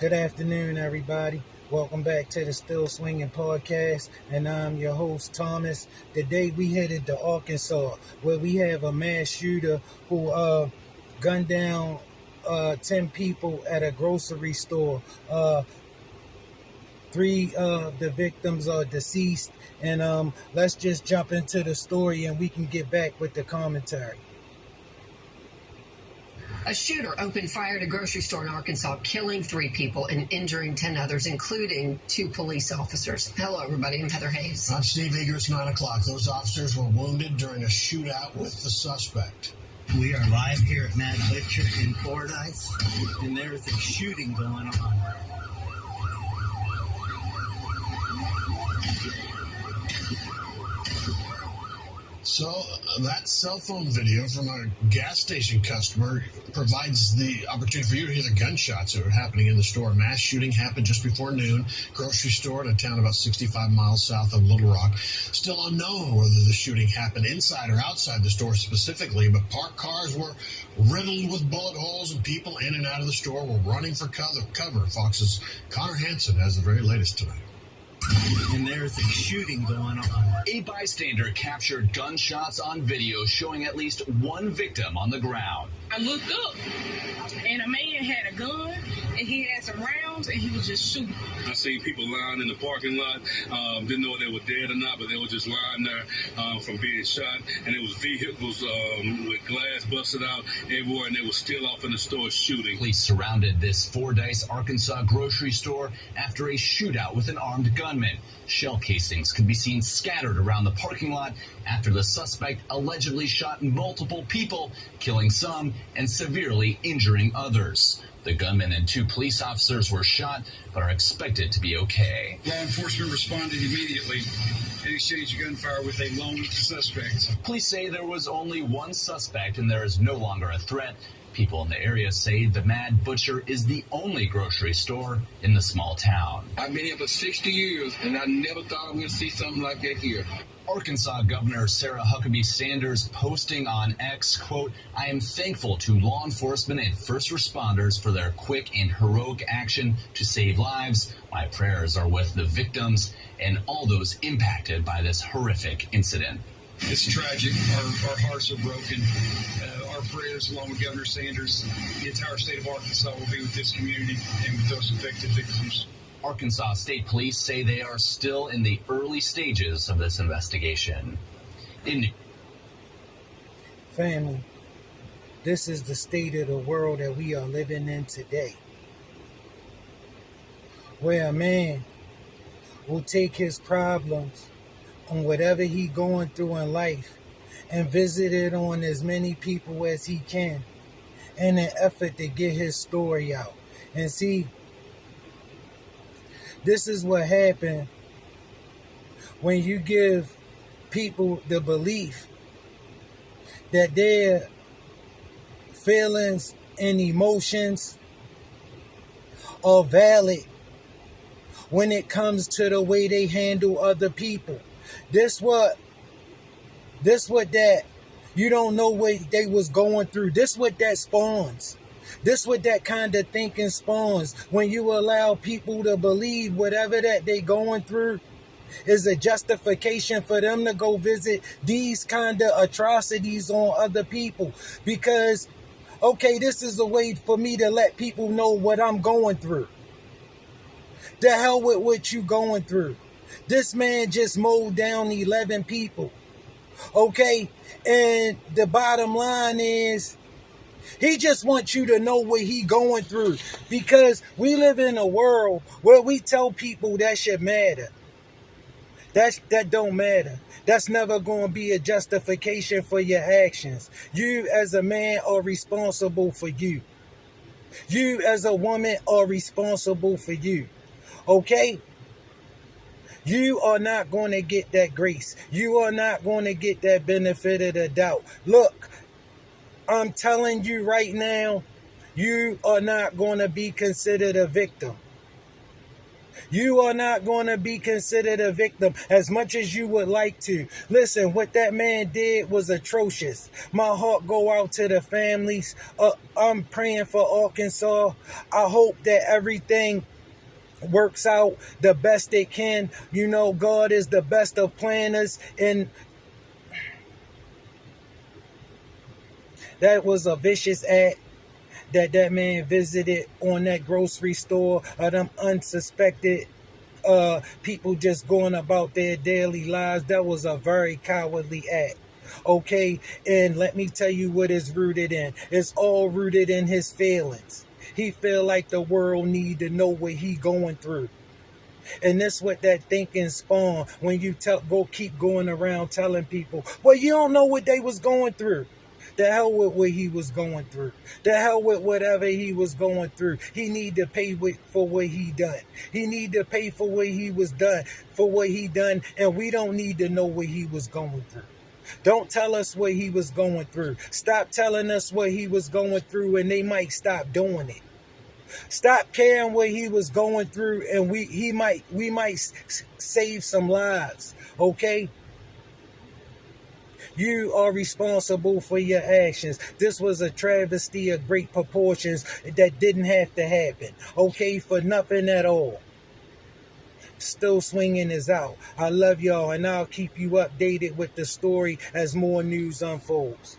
Good afternoon, everybody. Welcome back to the Still Swinging Podcast, and I'm your host, Thomas. Today we headed to Arkansas, where we have a mass shooter who gunned down 10 people at a grocery store. Three of the victims are deceased, and let's just jump into the story and we can get back with the commentary. A shooter opened fire at a grocery store in Arkansas, killing 3 people and injuring 10 others, including 2 police officers. Hello, everybody. I'm Heather Hayes. I'm Steve Eager. It's 9 o'clock. Those officers were wounded during a shootout with the suspect. We are live here at Mad Butcher in Fordyce, and there's a shooting going on. So that cell phone video from a gas station customer provides the opportunity for you to hear the gunshots that were happening in the store. A mass shooting happened just before noon. Grocery store in a town about 65 miles south of Little Rock. Still unknown whether the shooting happened inside or outside the store specifically, but parked cars were riddled with bullet holes and people in and out of the store were running for cover. Fox's Connor Hansen has the very latest tonight. And there's a shooting going on. A bystander captured gunshots on video showing at least one victim on the ground. I looked up, and a man had a gun, and he had some rounds, and he was just shooting. I seen people lying in the parking lot. Didn't know if they were dead or not, but they were just lying there from being shot. And it was vehicles with glass busted out everywhere, and they were still off in the store shooting. Police surrounded this Fordyce, Arkansas grocery store after a shootout with an armed gunman. Shell casings could be seen scattered around the parking lot after the suspect allegedly shot multiple people, killing some and severely injuring others. The gunman and 2 police officers were shot, but are expected to be okay. Law enforcement responded immediately and exchanged gunfire with a lone suspect. Police say there was only one suspect and there is no longer a threat. People in the area say the Mad Butcher is the only grocery store in the small town. I've been here for 60 years, and I never thought I would see something like that here. Arkansas Governor Sarah Huckabee Sanders posting on X, quote, "I am thankful to law enforcement and first responders for their quick and heroic action to save lives. My prayers are with the victims and all those impacted by this horrific incident." It's tragic. Our hearts are broken. Our prayers, along with Governor Sanders, the entire state of Arkansas will be with this community and with those affected victims. Arkansas State Police say they are still in the early stages of this investigation. Family, this is the state of the world that we are living in today, where a man will take his problems on whatever he going through in life and visit it on as many people as he can in an effort to get his story out. And see, this is what happened when you give people the belief that their feelings and emotions are valid when it comes to the way they handle other people. This what that, you don't know what they was going through. This what that spawns. This what that kind of thinking spawns when you allow people to believe whatever that they going through is a justification for them to go visit these kind of atrocities on other people. Because, okay, this is a way for me to let people know what I'm going through. The hell with what you going through. This man just mowed down 11 people. Okay? And the bottom line is, he just wants you to know what he going through. Because we live in a world where we tell people that should matter. That don't matter. That's never going to be a justification for your actions. You as a man are responsible for you. You as a woman are responsible for you. Okay? You are not going to get that grace. You are not going to get that benefit of the doubt. Look, I'm telling you right now, you are not going to be considered a victim. You are not going to be considered a victim as much as you would like to. Listen, what that man did was atrocious. My heart go out to the families. I'm praying for Arkansas. I hope that everything works out the best it can. You know, God is the best of planners, and that was a vicious act that man visited on that grocery store. Them unsuspected people just going about their daily lives. That was a very cowardly act. Okay, and let me tell you what it's rooted in. It's all rooted in his feelings. He feel like the world need to know what he going through. And that's what that thinking spawn when you keep going around telling people, well, you don't know what they was going through. The hell with what he was going through. The hell with whatever he was going through. He need to pay for what he done. He need to pay for what he was done, for what he done, and we don't need to know what he was going through. Don't tell us what he was going through. Stop telling us what he was going through, and they might stop doing it. Stop caring what he was going through, and we might save some lives. Okay? You are responsible for your actions. This was a travesty of great proportions that didn't have to happen. Okay, for nothing at all. Still Swinging is out. I love y'all, and I'll keep you updated with the story as more news unfolds.